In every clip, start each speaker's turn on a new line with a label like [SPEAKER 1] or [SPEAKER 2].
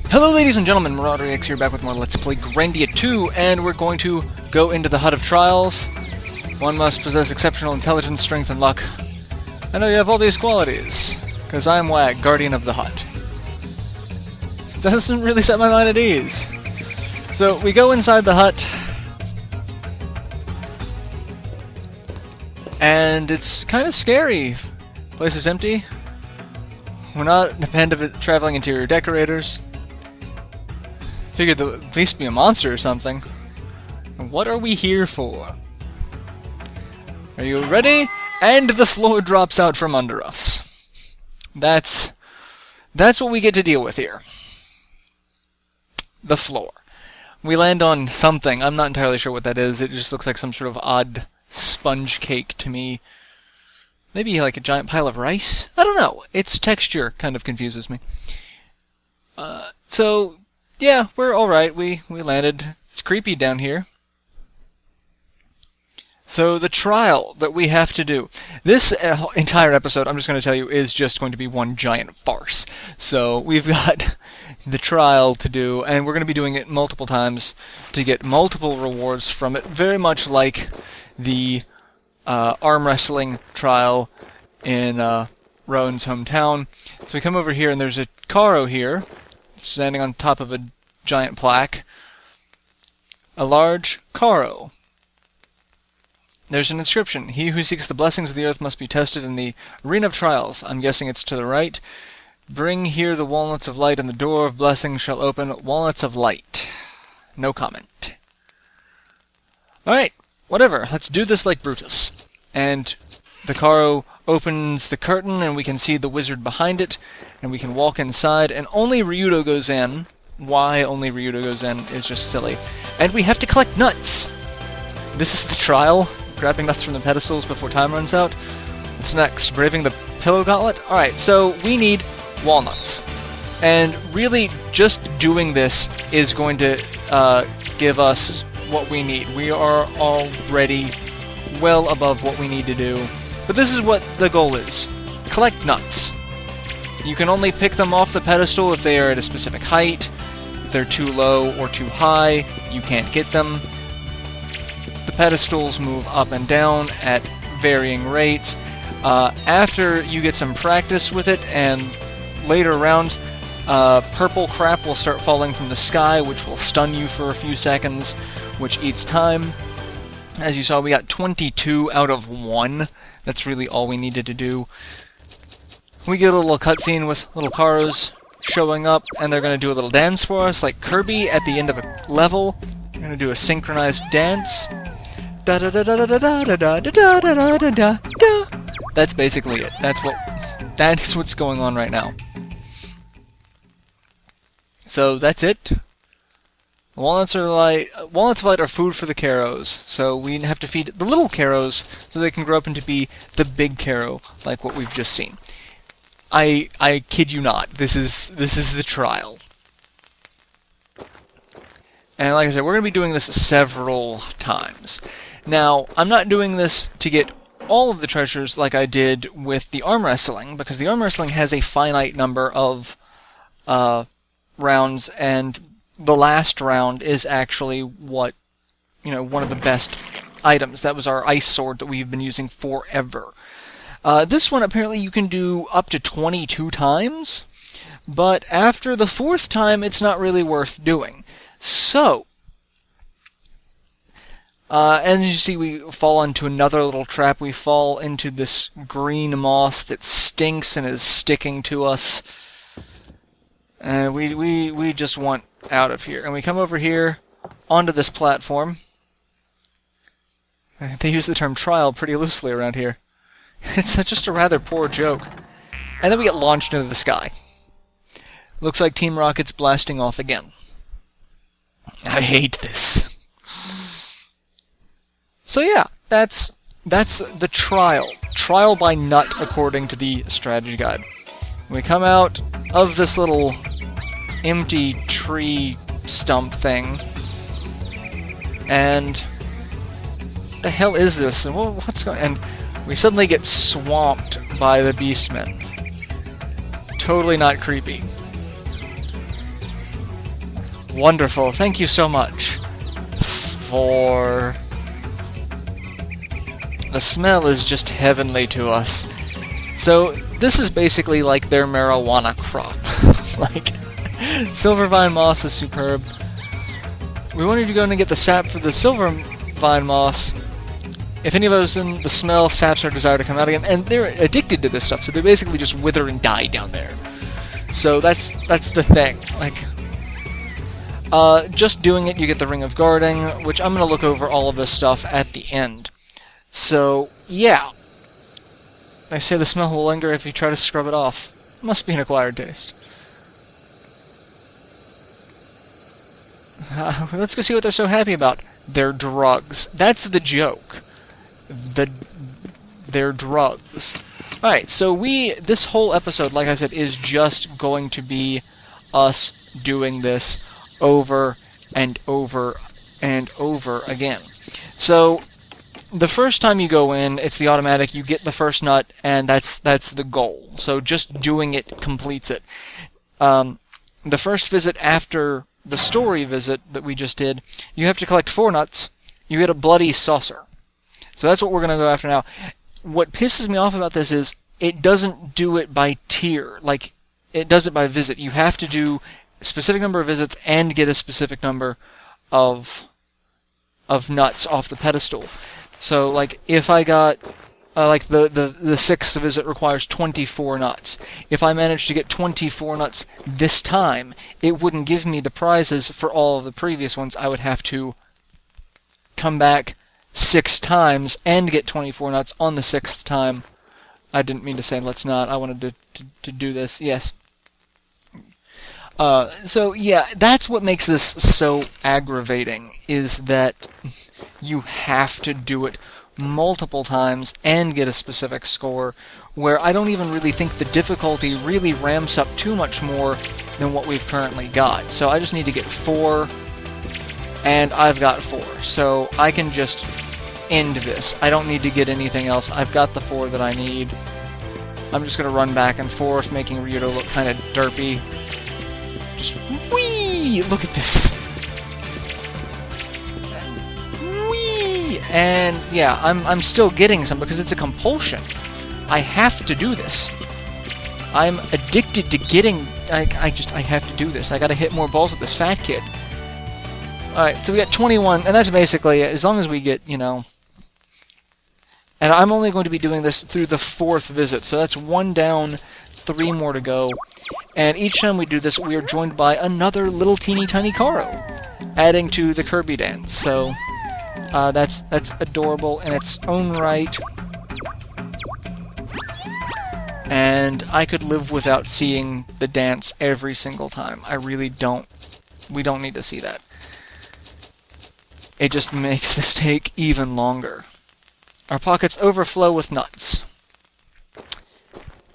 [SPEAKER 1] Hello ladies and gentlemen, MarauderEX here, back with more Let's Play Grandia II, and we're going to go into the Hut of Trials. One must possess exceptional intelligence, strength, and luck. I know you have all these qualities, because I'm Wag, Guardian of the Hut. Doesn't really set my mind at ease. So, we go inside the hut, and it's kind of scary. The place is empty. We're not a band of traveling interior decorators. Figured there'd at least be a monster or something. What are we here for? Are you ready? And the floor drops out from under us. That's what we get to deal with here. The floor. We land on something. I'm not entirely sure what that is. It just looks like some sort of odd sponge cake to me. Maybe like a giant pile of rice? I don't know. Its texture kind of confuses me. So, yeah, we're alright. We landed. It's creepy down here. So, the trial that we have to do. This entire episode, I'm just going to tell you, is just going to be one giant farce. So, we've got the trial to do, and we're going to be doing it multiple times to get multiple rewards from it, very much like the arm wrestling trial in Rowan's hometown. So we come over here, and there's a Caro here, standing on top of a giant plaque. A large Caro. There's an inscription. He who seeks the blessings of the earth must be tested in the arena of trials. I'm guessing it's to the right. Bring here the walnuts of light, and the door of blessing shall open. Walnuts of light. No comment. Alright, whatever. Let's do this like Brutus. And the Caro opens the curtain, and we can see the wizard behind it, and we can walk inside, and only Ryudo goes in. Why only Ryudo goes in is just silly. And we have to collect nuts! This is the trial. Grabbing nuts from the pedestals before time runs out. What's next? Braving the pillow gauntlet? Alright, so we need walnuts. And really, just doing this is going to give us what we need. We are already well above what we need to do. But this is what the goal is. Collect nuts. You can only pick them off the pedestal if they are at a specific height. If they're too low or too high, you can't get them. The pedestals move up and down at varying rates. After you get some practice with it, and later rounds, purple crap will start falling from the sky, which will stun you for a few seconds, which eats time. As you saw, we got 22 out of 1. That's really all we needed to do. We get a little cutscene with little Caros showing up, and they're going to do a little dance for us, like Kirby at the end of a level. They're going to do a synchronized dance. Da da da da da da da da da da da da da. That's basically it. That is what's going on right now. So that's it. Walnuts of light are food for the Caros, so we have to feed the little Caros so they can grow up into be the big Caro, like what we've just seen. I kid you not. This is the trial. And like I said, we're going to be doing this several times. Now, I'm not doing this to get all of the treasures like I did with the arm wrestling, because the arm wrestling has a finite number of rounds, and the last round is actually what, one of the best items. That was our ice sword that we've been using forever. This one, apparently, you can do up to 22 times, but after the 4th time, it's not really worth doing. So, and you see, we fall into another little trap. We fall into this green moss that stinks and is sticking to us. And we just want out of here. And we come over here onto this platform. They use the term trial pretty loosely around here. It's just a rather poor joke. And then we get launched into the sky. Looks like Team Rocket's blasting off again. I hate this. So yeah, that's the trial. Trial by nut, according to the strategy guide. We come out of this little empty tree stump thing, and the hell is this? And what's going? And we suddenly get swamped by the beastmen. totally not creepy. Wonderful. Thank you so much for... The smell is just heavenly to us. So, this is basically like their marijuana crop. Like, silver vine moss is superb. We wanted to go in and get the sap for the silver vine moss. If any of us in the smell saps our desire to come out again, and they're addicted to this stuff, so they basically just wither and die down there. So that's the thing. Like, just doing it, you get the Ring of Guarding, which I'm going to look over all of this stuff at the end. So, yeah. They say the smell will linger if you try to scrub it off. Must be an acquired taste. Let's go see what they're so happy about. Their drugs. That's the joke. Their drugs. Alright, so this whole episode, like I said, is just going to be us doing this over and over and over again. So, the first time you go in, it's the automatic, you get the first nut, and that's the goal. So just doing it completes it. The first visit after the story visit that we just did, you have to collect 4 nuts, you get a bloody saucer. So that's what we're going to go after now. What pisses me off about this is, it doesn't do it by tier, like, it does it by visit. You have to do a specific number of visits and get a specific number of nuts off the pedestal. So, like, if I got, like, the 6th visit requires 24 nuts. If I managed to get 24 nuts this time, it wouldn't give me the prizes for all of the previous ones. I would have to come back 6 times and get 24 nuts on the 6th time. I didn't mean to say let's not. I wanted to do this. Yes. So, yeah, that's what makes this so aggravating, is that you have to do it multiple times and get a specific score, where I don't even really think the difficulty really ramps up too much more than what we've currently got. So I just need to get 4, and I've got 4. So I can just end this. I don't need to get anything else. I've got the 4 that I need. I'm just going to run back and forth, making Ryudo look kind of derpy. Just, whee! Look at this! Whee! And, yeah, I'm still getting some because it's a compulsion. I have to do this. I'm addicted to getting... I have to do this. I gotta hit more balls at this fat kid. Alright, so we got 21, and that's basically it. As long as we get, you know... And I'm only going to be doing this through the 4th visit, so that's 1 down, 3 more to go. And each time we do this, we are joined by another little teeny tiny Karo, adding to the Kirby dance. So, that's adorable in its own right. And I could live without seeing the dance every single time. I really don't. We don't need to see that. It just makes this take even longer. Our pockets overflow with nuts.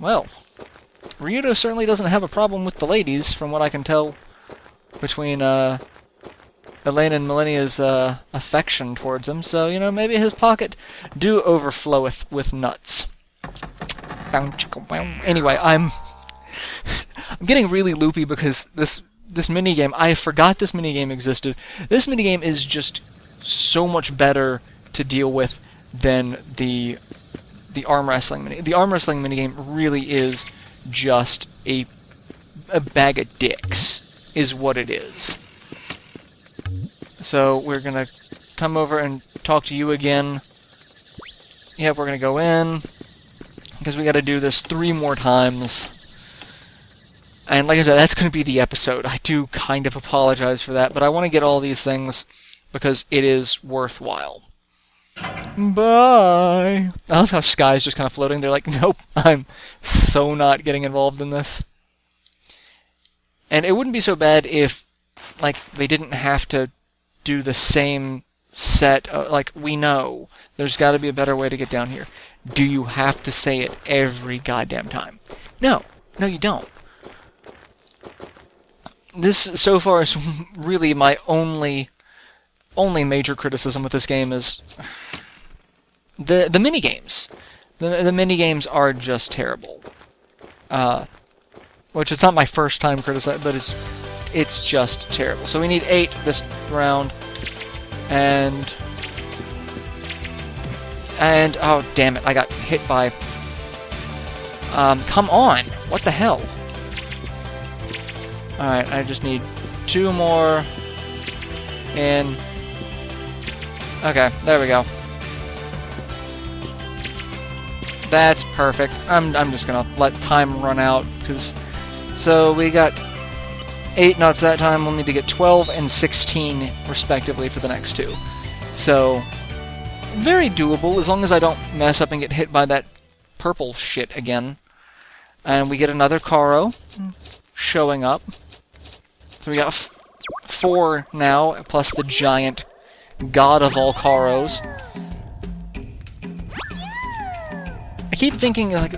[SPEAKER 1] Well, Ryudo certainly doesn't have a problem with the ladies, from what I can tell between Elaine and Millennia's affection towards him. So, you know, maybe his pocket do overfloweth with nuts. Anyway, I'm getting really loopy because this minigame, I forgot this minigame existed. This minigame is just so much better to deal with than the arm wrestling minigame. The arm wrestling minigame really is just a bag of dicks, is what it is. So we're gonna come over and talk to you again. Yep, we're gonna go in, because we gotta do this 3 more times. And like I said, that's gonna be the episode. I do kind of apologize for that, but I want to get all these things because it is worthwhile. Bye! I love how Sky's just kind of floating. They're like, nope, I'm so not getting involved in this. And it wouldn't be so bad if, like, they didn't have to do the same set. Like, we know there's got to be a better way to get down here. Do you have to say it every goddamn time? No. No, you don't. This, so far, is really my only major criticism with this game is the minigames. The minigames are just terrible. which it's not my first time criticizing, but it's just terrible. So we need 8 this round, and oh damn it, I got hit by. Come on, what the hell? All right, I just need 2 more. In. Okay, there we go. That's perfect. I'm just gonna let time run out, because so we got 8 nuts that time. We'll need to get 12 and 16 respectively for the next 2. So very doable as long as I don't mess up and get hit by that purple shit again. And we get another Caro showing up. So we got 4 now, plus the giant god of all Caros. I keep thinking, like,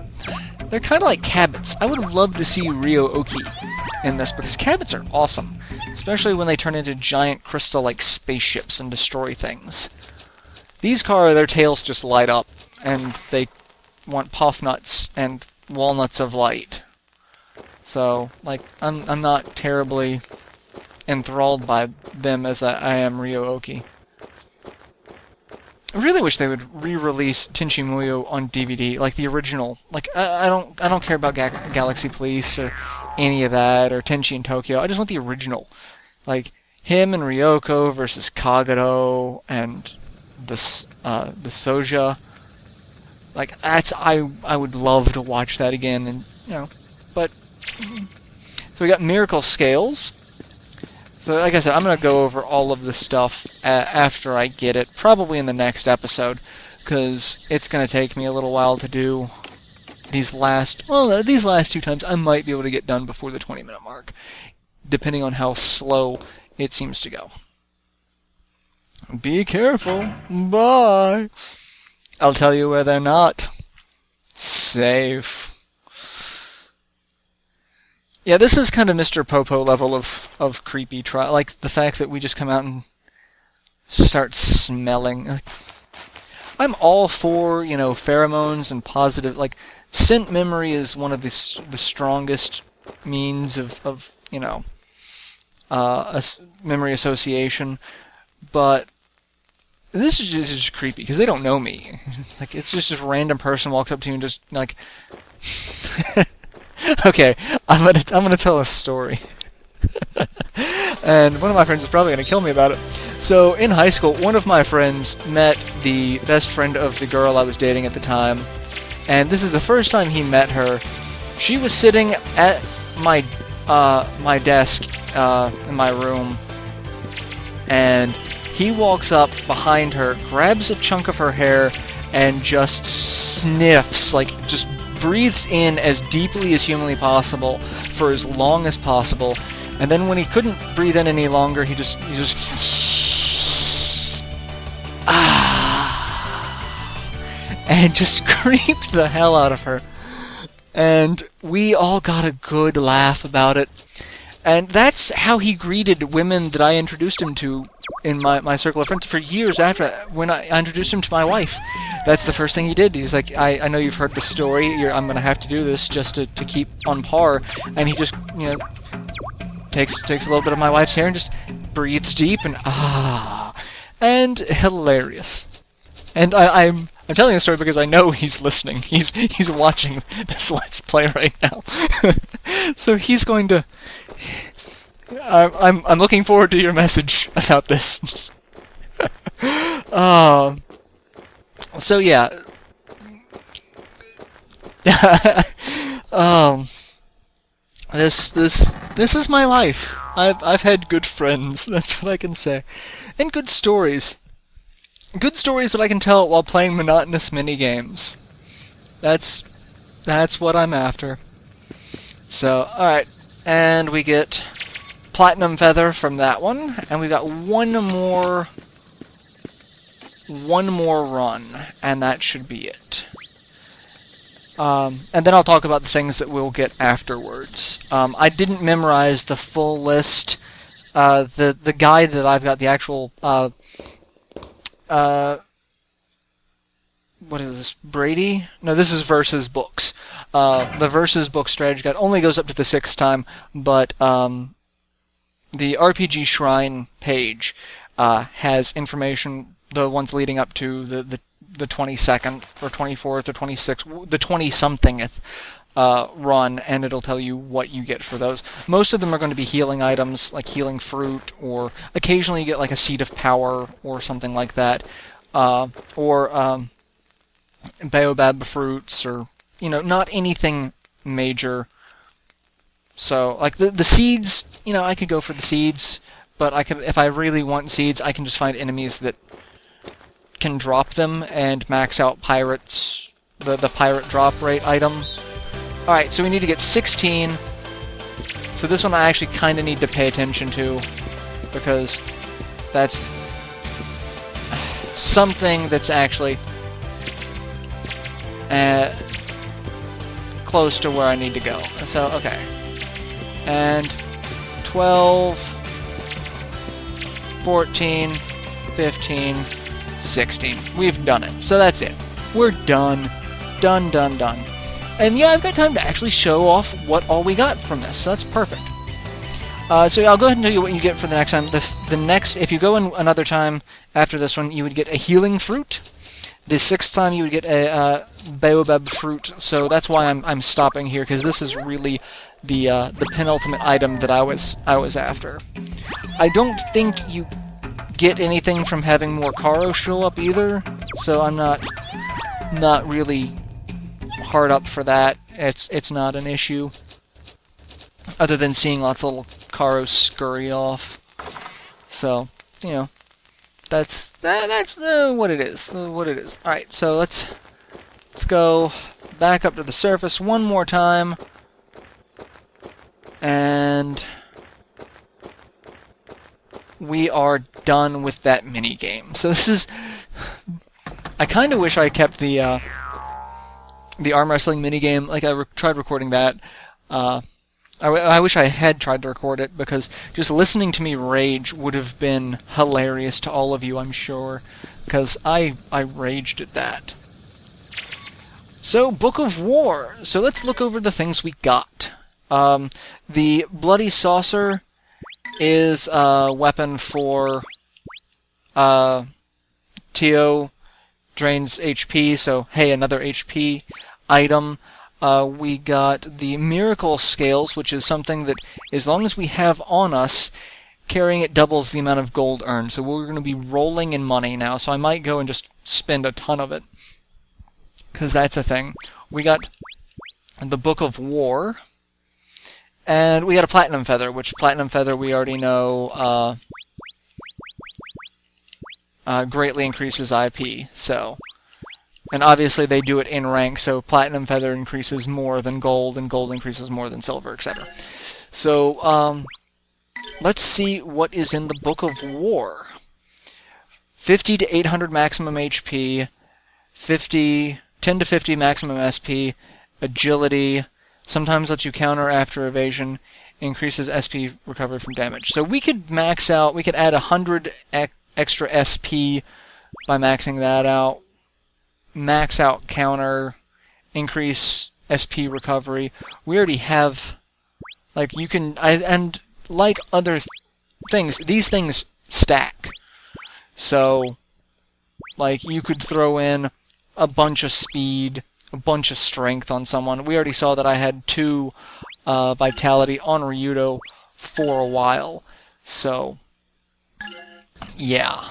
[SPEAKER 1] they're kind of like Cabots. I would have loved to see Ryo-Oki in this, because Cabots are awesome. Especially when they turn into giant crystal-like spaceships and destroy things. These Caro, their tails just light up, and they want puff nuts and walnuts of light. So, like, I'm not terribly enthralled by them as I am Ryo-Oki. I really wish they would re-release Tenchi Muyo on DVD, like the original. Like, I don't care about Galaxy Police or any of that, or Tenchi in Tokyo. I just want the original. Like, him and Ryoko versus Kagero and the Soja. Like, that's I would love to watch that again, and you know, but so we got Miracle Scales. So, like I said, I'm going to go over all of this stuff after I get it, probably in the next episode, because it's going to take me a little while to do these last 2 times. I might be able to get done before the 20-minute mark, depending on how slow it seems to go. Be careful. Bye. I'll tell you where they're not. Safe. Yeah, this is kind of Mr. Popo level of creepy trial. Like, the fact that we just come out and start smelling. I'm all for, you know, pheromones and positive, like, scent memory is one of the strongest means of you know, memory association, but this is just creepy, because they don't know me. Like, it's just this random person walks up to you and just, like... Okay, I'm gonna tell a story. And one of my friends is probably gonna kill me about it. So, in high school, one of my friends met the best friend of the girl I was dating at the time, and this is the first time he met her. She was sitting at my desk in my room, and he walks up behind her, grabs a chunk of her hair, and just sniffs, like, just breathes in as deeply as humanly possible for as long as possible, and then when he couldn't breathe in any longer, he just and just creeped the hell out of her. And we all got a good laugh about it. And that's how he greeted women that I introduced him to in my circle of friends for years after that, when I introduced him to my wife. That's the first thing he did. He's like, I know you've heard the story. I'm going to have to do this just to keep on par. And he just, you know, takes a little bit of my wife's hair and just breathes deep and hilarious. And I'm telling the story because I know he's listening. He's watching this Let's Play right now. So he's going to... I'm looking forward to your message about this. So yeah. This is my life. I've had good friends. That's what I can say, and good stories. Good stories that I can tell while playing monotonous mini-games. That's what I'm after. So, alright. And we get Platinum Feather from that one. And we got one more run. And that should be it. And then I'll talk about the things that we'll get afterwards. I didn't memorize the full list. The guide that I've got, the actual... what is this, Brady? No, this is Versus Books. The Versus Book Strategy Guide only goes up to the 6th time, but the RPG Shrine page has information, the ones leading up to the 22nd or 24th or 26th, the 20-somethingth run, and it'll tell you what you get for those. Most of them are going to be healing items, like healing fruit, or occasionally you get like a Seed of Power or something like that, or baobab fruits, or, you know, not anything major. So, like, the seeds, you know, I could go for the seeds, but I could, if I really want seeds, I can just find enemies that can drop them and max out pirates, the pirate drop rate item. Alright, so we need to get 16. So this one I actually kind of need to pay attention to, because that's something that's actually close to where I need to go. So, okay. And 12, 14, 15, 16. We've done it. So that's it. We're done. Done, done, done. And yeah, I've got time to actually show off what all we got from this. So that's perfect. So I'll go ahead and tell you what you get for the next time. The next, if you go in another time after this one, you would get a healing fruit. The 6th time you would get a baobab fruit. So that's why I'm stopping here, because this is really the penultimate item that I was after. I don't think you get anything from having more Caro show up either, so I'm not really hard up for that. It's not an issue, other than seeing lots of little Caro scurry off. So, you know, that's what it is. What it is. All right, so let's go back up to the surface one more time, and we are done with that mini game. So this is, I kind of wish I kept the arm wrestling mini game. Like, I tried recording that. I wish I had tried to record it, because just listening to me rage would have been hilarious to all of you, I'm sure, because I raged at that. So, Book of War. So let's look over the things we got. The Bloody Saucer is a weapon for Tio, drains HP, so hey, another HP item. We got the Miracle Scales, which is something that, as long as we have on us, carrying it doubles the amount of gold earned. So we're going to be rolling in money now, so I might go and just spend a ton of it, because that's a thing. We got the Book of War, and we got a Platinum Feather, which Platinum Feather we already know greatly increases IP, so... And obviously they do it in rank, so Platinum Feather increases more than gold, and gold increases more than silver, etc. So, let's see what is in the Book of War. 50 to 800 maximum HP, 10 to 50 maximum SP, agility, sometimes lets you counter after evasion, increases SP recovery from damage. So we could max out, we could add 100 extra SP by maxing that out. Max out counter, increase SP recovery. We already have, like, you can, and like other things, these things stack. So, like, you could throw in a bunch of speed, a bunch of strength on someone. We already saw that I had 2 vitality on Ryudo for a while. So, yeah.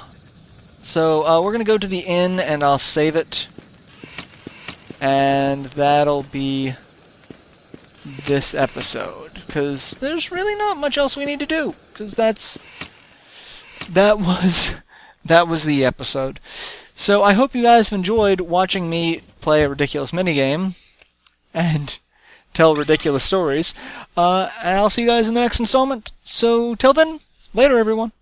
[SPEAKER 1] So, we're going to go to the inn, and I'll save it. And that'll be this episode, because there's really not much else we need to do, because that was the episode. So I hope you guys have enjoyed watching me play a ridiculous minigame and tell ridiculous stories, and I'll see you guys in the next installment. So till then, later everyone.